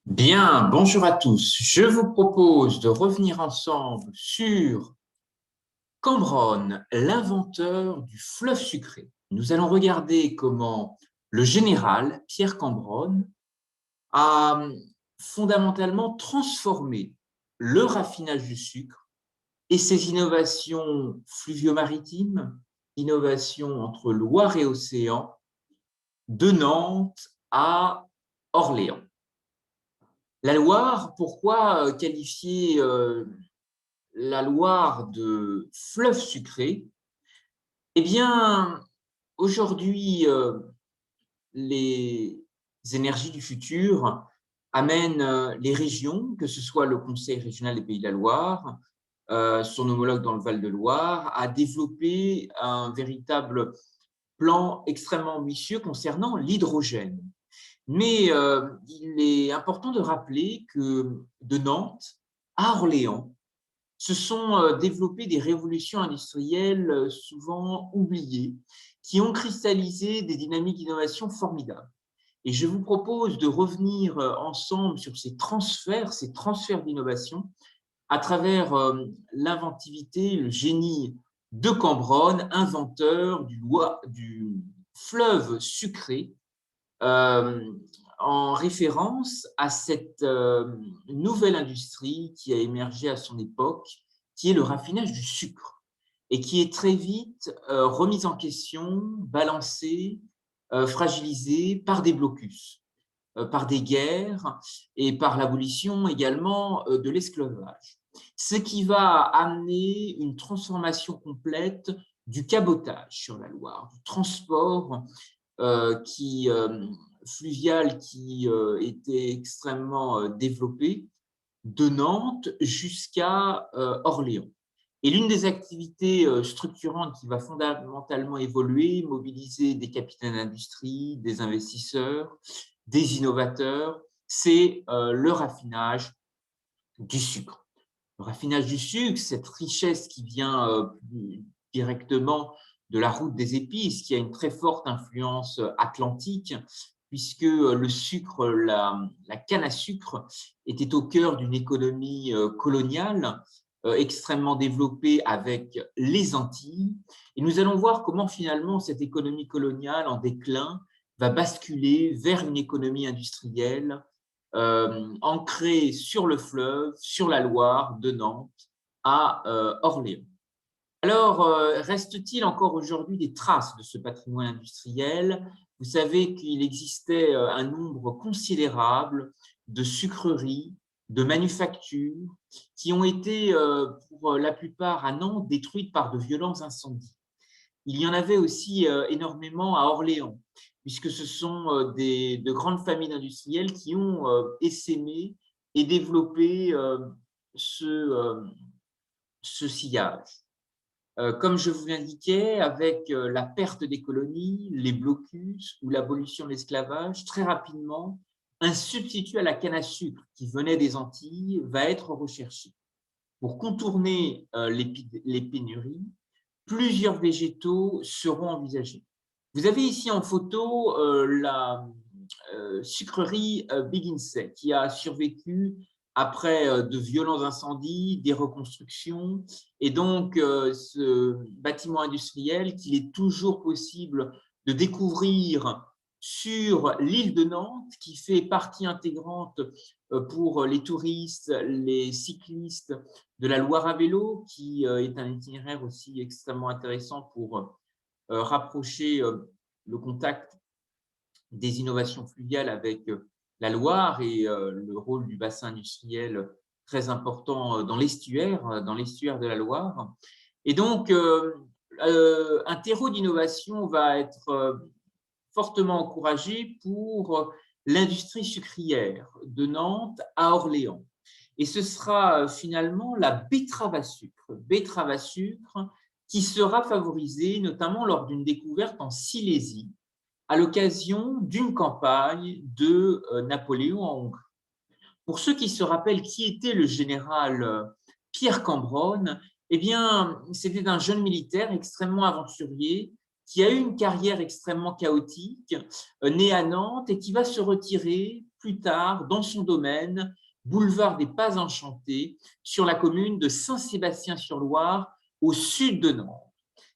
Bien, bonjour à tous. Je vous propose de revenir ensemble sur Cambronne, l'inventeur du fleuve sucré. Nous allons regarder comment le général Pierre Cambronne a fondamentalement transformé le raffinage du sucre et ses innovations fluvio-maritimes, innovations entre Loire et Océan, de Nantes à Orléans. La Loire, pourquoi qualifier la Loire de fleuve sucré? Eh bien, aujourd'hui, les énergies du futur amènent les régions, que ce soit le Conseil régional des Pays de la Loire, son homologue dans le Val-de-Loire, à développer un véritable plan extrêmement ambitieux concernant l'hydrogène. Mais il est important de rappeler que de Nantes à Orléans, se sont développées des révolutions industrielles souvent oubliées, qui ont cristallisé des dynamiques d'innovation formidables. Et je vous propose de revenir ensemble sur ces transferts d'innovation, à travers l'inventivité, le génie de Cambronne, inventeur du fleuve sucré, en référence à cette nouvelle industrie qui a émergé à son époque, qui est le raffinage du sucre, et qui est très vite remise en question, balancée, fragilisée par des blocus, par des guerres et par l'abolition également de l'esclavage. Ce qui va amener une transformation complète du cabotage sur la Loire, du transport fluvial qui était extrêmement développé, de Nantes jusqu'à Orléans. Et l'une des activités structurantes qui va fondamentalement évoluer, mobiliser des capitaines d'industrie, des investisseurs, des innovateurs, c'est le raffinage du sucre. Le raffinage du sucre, cette richesse qui vient directement de la route des épices, qui a une très forte influence atlantique, puisque le sucre, la canne à sucre, était au cœur d'une économie coloniale extrêmement développée avec les Antilles. Et nous allons voir comment finalement cette économie coloniale en déclin va basculer vers une économie industrielle ancrée sur le fleuve, sur la Loire, de Nantes à Orléans. Alors, reste-t-il encore aujourd'hui des traces de ce patrimoine industriel? Vous savez qu'il existait un nombre considérable de sucreries, de manufactures qui ont été, pour la plupart à Nantes, détruites par de violents incendies. Il y en avait aussi énormément à Orléans, puisque ce sont de grandes familles d'industriels qui ont essaimé et développé ce sillage. Comme je vous l'indiquais, avec la perte des colonies, les blocus ou l'abolition de l'esclavage, très rapidement, un substitut à la canne à sucre qui venait des Antilles va être recherché. Pour contourner les pénuries, plusieurs végétaux seront envisagés. Vous avez ici en photo la sucrerie Biguinset qui a survécu après de violents incendies, des reconstructions, et donc ce bâtiment industriel qu'il est toujours possible de découvrir sur l'île de Nantes, qui fait partie intégrante pour les touristes, les cyclistes de la Loire à vélo, qui est un itinéraire aussi extrêmement intéressant pour rapprocher le contact des innovations fluviales avec la Loire et le rôle du bassin industriel très important dans l'estuaire de la Loire. Et donc, un terreau d'innovation va être fortement encouragé pour l'industrie sucrière de Nantes à Orléans. Et ce sera finalement la betterave à sucre qui sera favorisée notamment lors d'une découverte en Silésie, à l'occasion d'une campagne de Napoléon en Hongrie. Pour ceux qui se rappellent qui était le général Pierre Cambronne, Eh bien, c'était un jeune militaire extrêmement aventurier qui a eu une carrière extrêmement chaotique, né à Nantes et qui va se retirer plus tard dans son domaine, boulevard des Pas Enchantés, sur la commune de Saint-Sébastien-sur-Loire, au sud de Nantes.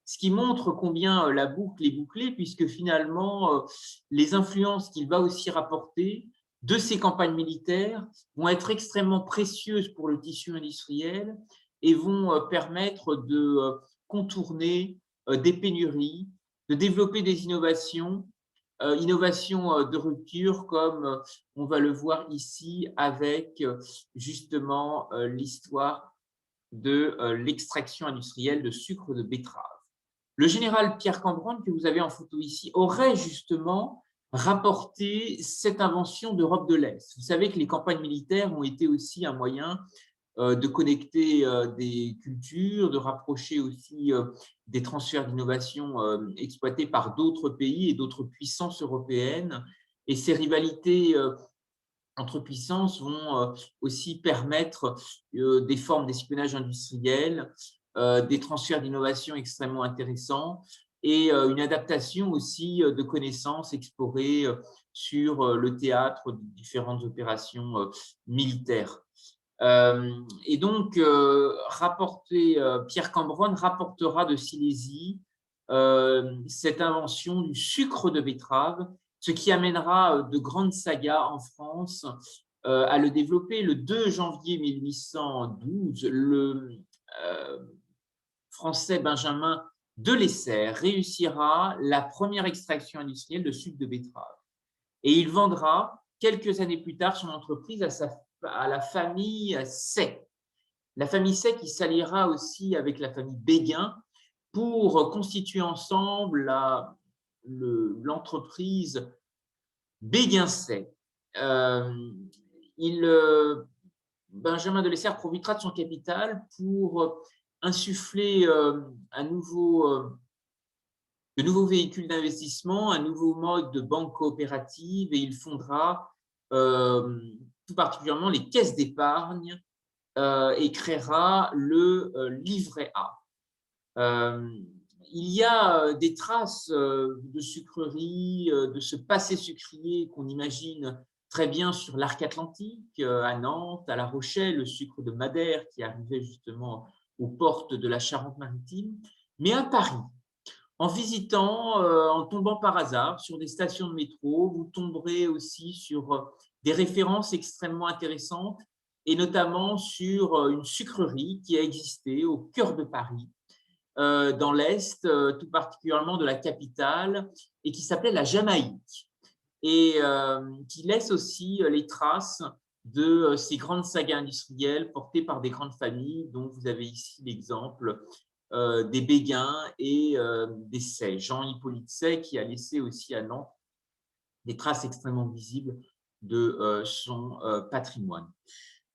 Ce qui montre combien la boucle est bouclée, puisque finalement, les influences qu'il va aussi rapporter de ces campagnes militaires vont être extrêmement précieuses pour le tissu industriel et vont permettre de contourner des pénuries, de développer des innovations, innovations de rupture, comme on va le voir ici avec justement l'histoire de l'extraction industrielle de sucre de betterave. Le général Pierre Cambronne, que vous avez en photo ici, aurait justement rapporté cette invention d'Europe de l'Est. Vous savez que les campagnes militaires ont été aussi un moyen de connecter des cultures, de rapprocher aussi des transferts d'innovation exploités par d'autres pays et d'autres puissances européennes. Et ces rivalités entre puissances vont aussi permettre des formes d'espionnage industriel, des transferts d'innovation extrêmement intéressants et une adaptation aussi de connaissances explorées sur le théâtre de différentes opérations militaires. Et donc, Pierre Cambronne rapportera de Silésie cette invention du sucre de betterave, ce qui amènera de grandes sagas en France à le développer. Le 2 janvier 1812, le Français Benjamin Delessert réussira la première extraction industrielle de sucre de betterave. Et il vendra quelques années plus tard son entreprise à la famille Say. La famille Say qui s'alliera aussi avec la famille Béguin pour constituer ensemble l'entreprise Béguin-Say. Benjamin Delessert profitera de son capital pour insuffler de nouveaux véhicules d'investissement, un nouveau mode de banque coopérative, et il fondera tout particulièrement les caisses d'épargne et créera le livret A. Il y a des traces de sucreries, de ce passé sucrier qu'on imagine très bien sur l'arc atlantique, à Nantes, à La Rochelle, le sucre de Madère qui arrivait justement aux portes de la Charente-Maritime, mais à Paris. En visitant, en tombant par hasard sur des stations de métro, vous tomberez aussi sur des références extrêmement intéressantes et notamment sur une sucrerie qui a existé au cœur de Paris, dans l'Est, tout particulièrement de la capitale, et qui s'appelait la Jamaïque, et qui laisse aussi les traces de ces grandes sagas industrielles portées par des grandes familles, dont vous avez ici l'exemple des Béguin et des Say. Jean-Hippolyte Say qui a laissé aussi à Nantes des traces extrêmement visibles de son patrimoine.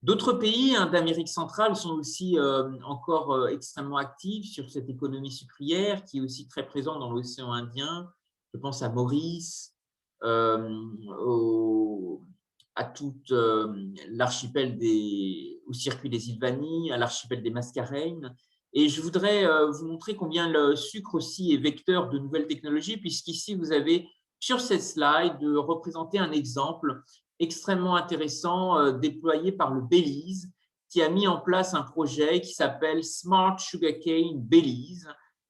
D'autres pays d'Amérique centrale sont aussi encore extrêmement actifs sur cette économie sucrière qui est aussi très présente dans l'océan Indien. Je pense à Maurice, à tout l'archipel au circuit des îles Vanille, à l'archipel des Mascareignes. Et je voudrais vous montrer combien le sucre aussi est vecteur de nouvelles technologies, puisqu'ici, vous avez sur cette slide de représenter un exemple extrêmement intéressant déployé par le Belize, qui a mis en place un projet qui s'appelle Smart Sugarcane Belize,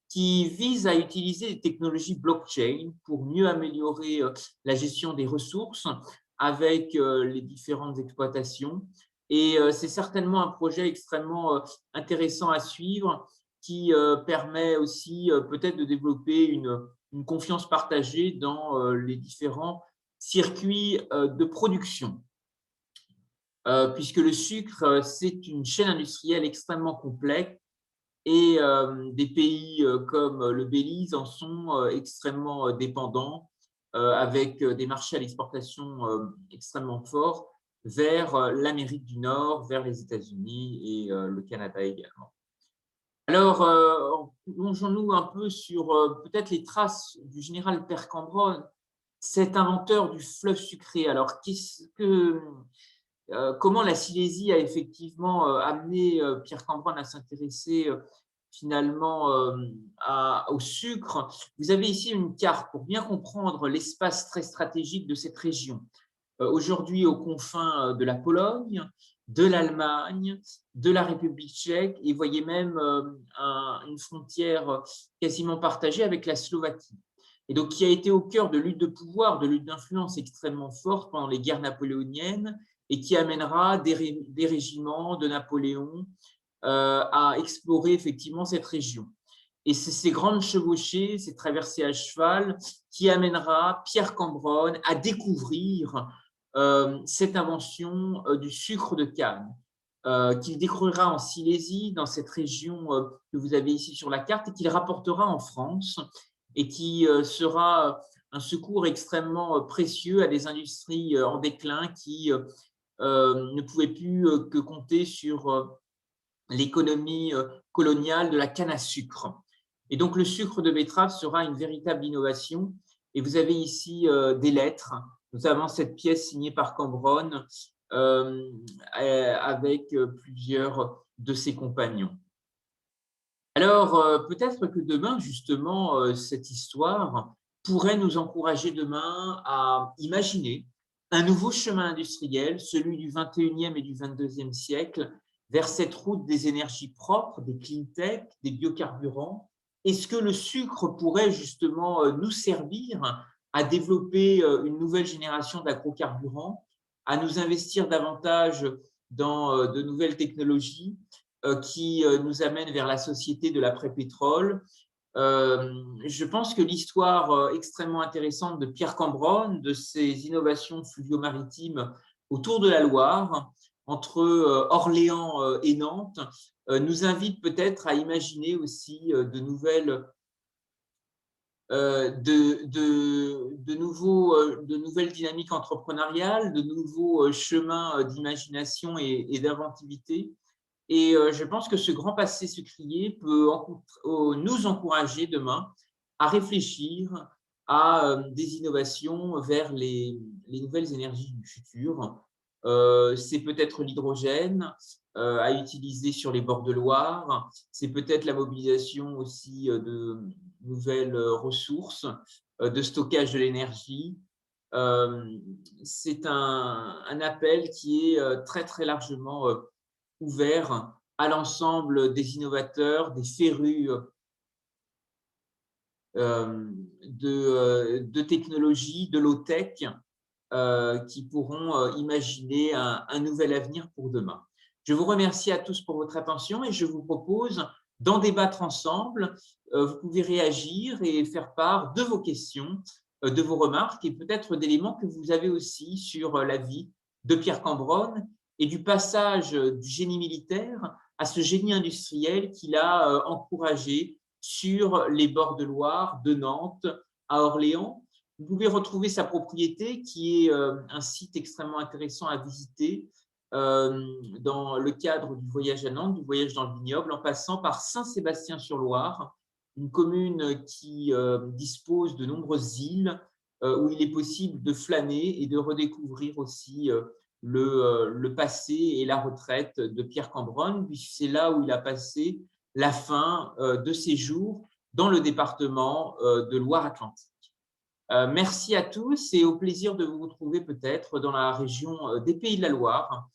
qui vise à utiliser des technologies blockchain pour mieux améliorer la gestion des ressources avec les différentes exploitations. Et c'est certainement un projet extrêmement intéressant à suivre qui permet aussi peut-être de développer une confiance partagée dans les différents circuits de production. Puisque le sucre, c'est une chaîne industrielle extrêmement complexe et des pays comme le Belize en sont extrêmement dépendants, avec des marchés à l'exportation extrêmement forts vers l'Amérique du Nord, vers les États-Unis et le Canada également. Alors, plongeons-nous un peu sur peut-être les traces du général Pierre Cambronne, cet inventeur du fleuve sucré. Alors, comment la Silésie a effectivement amené Pierre Cambronne à s'intéresser finalement au sucre. Vous avez ici une carte pour bien comprendre l'espace très stratégique de cette région. Aujourd'hui aux confins de la Pologne, de l'Allemagne, de la République tchèque, et voyez même une frontière quasiment partagée avec la Slovaquie. Et donc qui a été au cœur de luttes de pouvoir, de luttes d'influence extrêmement fortes pendant les guerres napoléoniennes, et qui amènera des régiments de Napoléon à explorer effectivement cette région. Et c'est ces grandes chevauchées, ces traversées à cheval, qui amènera Pierre Cambronne à découvrir cette invention du sucre de canne, qu'il découvrira en Silésie, dans cette région que vous avez ici sur la carte, et qu'il rapportera en France, et qui sera un secours extrêmement précieux à des industries en déclin qui ne pouvaient plus que compter sur l'économie coloniale de la canne à sucre. Et donc, le sucre de betterave sera une véritable innovation. Et vous avez ici des lettres, notamment cette pièce signée par Cambronne avec plusieurs de ses compagnons. Alors, peut-être que demain, justement, cette histoire pourrait nous encourager demain à imaginer un nouveau chemin industriel, celui du 21e et du 22e siècle, vers cette route des énergies propres, des clean tech, des biocarburants. Est-ce que le sucre pourrait justement nous servir à développer une nouvelle génération d'agrocarburants, à nous investir davantage dans de nouvelles technologies qui nous amènent vers la société de l'après-pétrole? Je pense que l'histoire extrêmement intéressante de Pierre Cambronne, de ses innovations fluvio-maritimes autour de la Loire, entre Orléans et Nantes, nous invite peut-être à imaginer aussi de nouvelles dynamiques entrepreneuriales, de nouveaux chemins d'imagination et d'inventivité. Et je pense que ce grand passé sucrier peut nous encourager demain à réfléchir à des innovations vers les nouvelles énergies du futur. C'est peut-être l'hydrogène à utiliser sur les bords de Loire, c'est peut-être la mobilisation aussi de nouvelles ressources de stockage de l'énergie. C'est un appel qui est très, très largement ouvert à l'ensemble des innovateurs, des férus de technologie, de low-tech, qui pourront imaginer un nouvel avenir pour demain. Je vous remercie à tous pour votre attention et je vous propose d'en débattre ensemble. Vous pouvez réagir et faire part de vos questions, de vos remarques et peut-être d'éléments que vous avez aussi sur la vie de Pierre Cambronne et du passage du génie militaire à ce génie industriel qu'il a encouragé sur les bords de Loire, de Nantes à Orléans. Vous pouvez retrouver sa propriété qui est un site extrêmement intéressant à visiter dans le cadre du voyage à Nantes, du voyage dans le vignoble, en passant par Saint-Sébastien-sur-Loire, une commune qui dispose de nombreuses îles où il est possible de flâner et de redécouvrir aussi le passé et la retraite de Pierre Cambronne, puisque c'est là où il a passé la fin de ses jours dans le département de Loire-Atlantique. Merci à tous et au plaisir de vous retrouver peut-être dans la région des Pays de la Loire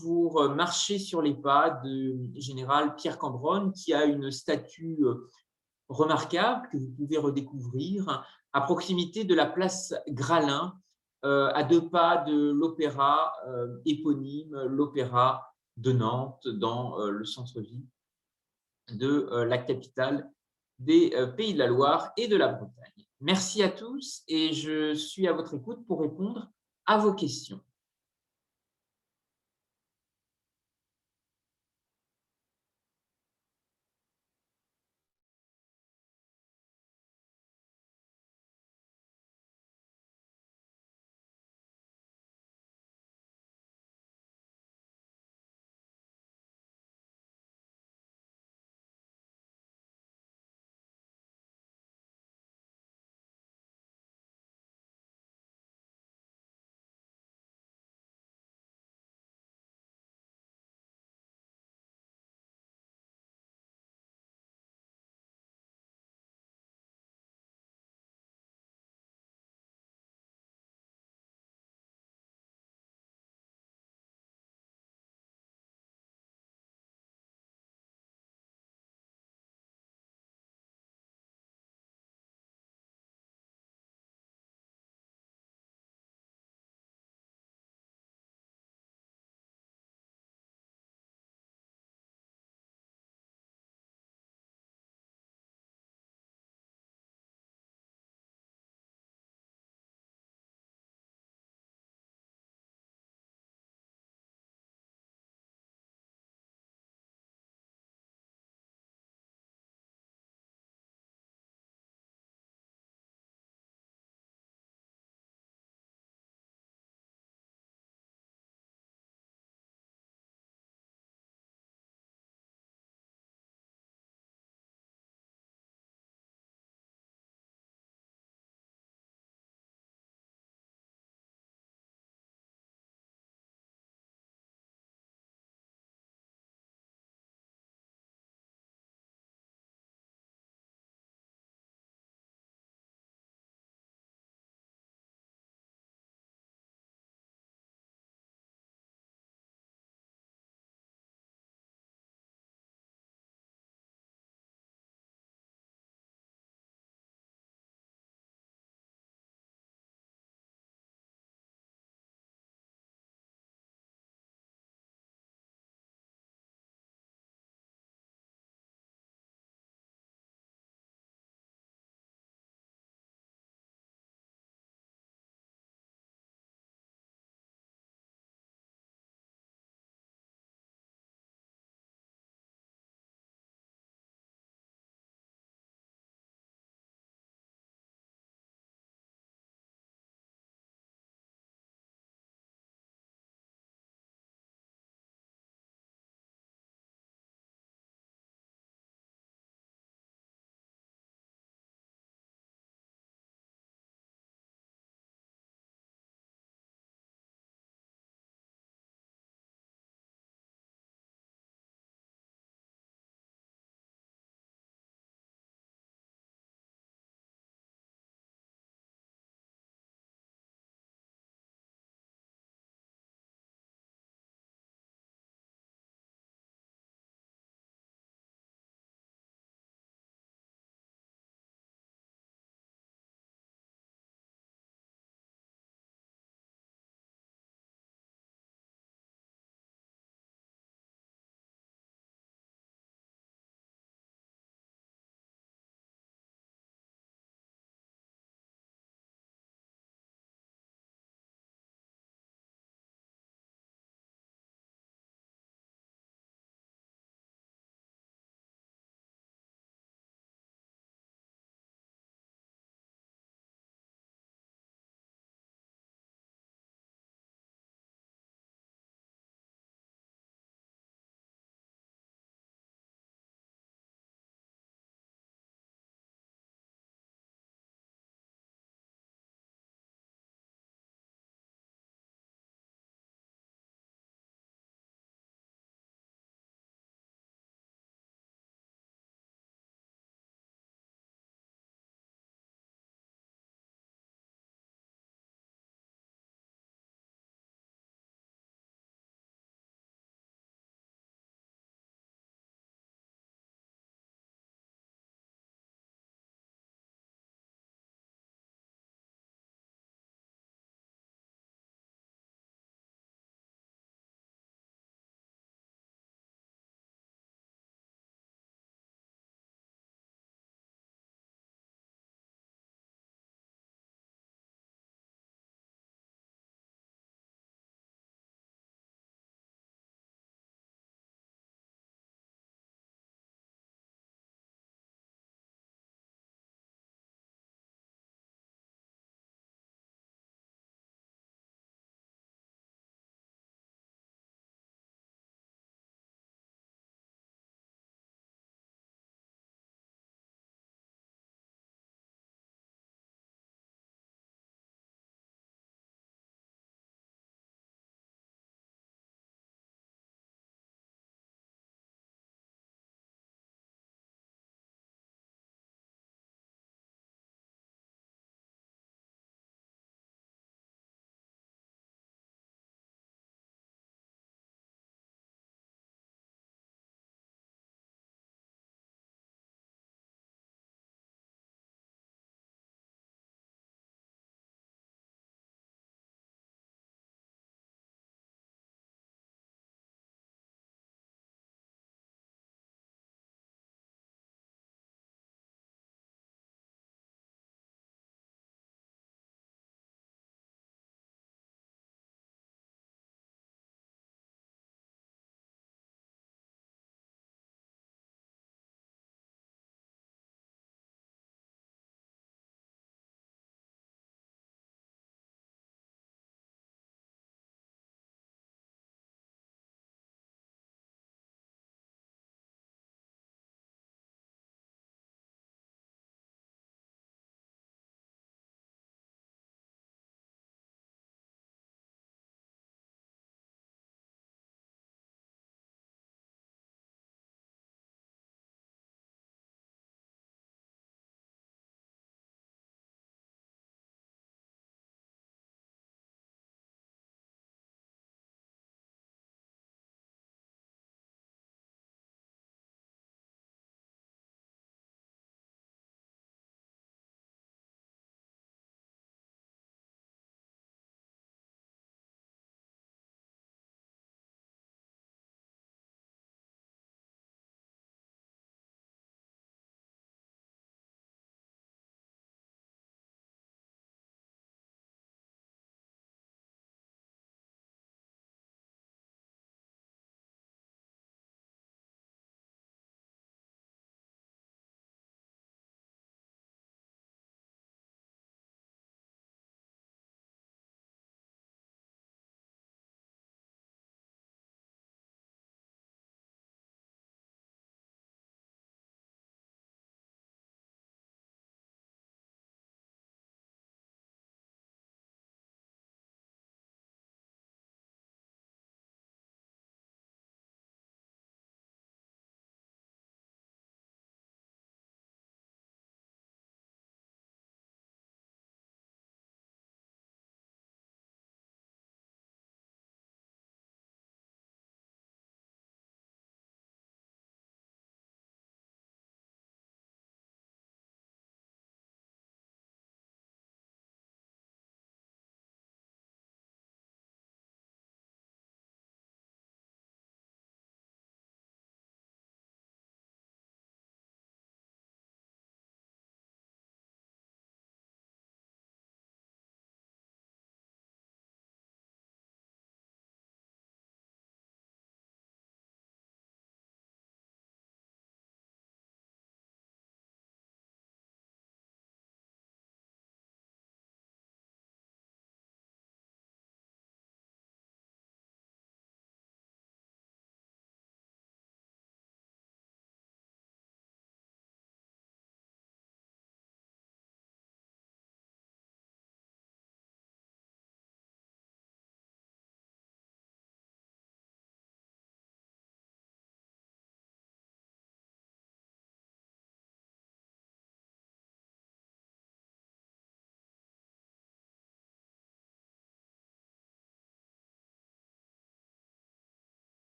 pour marcher sur les pas du général Pierre Cambronne qui a une statue remarquable que vous pouvez redécouvrir à proximité de la place Gralin, à 2 pas de l'opéra éponyme, l'opéra de Nantes, dans le centre-ville de la capitale des Pays de la Loire et de la Bretagne. Merci à tous et je suis à votre écoute pour répondre à vos questions.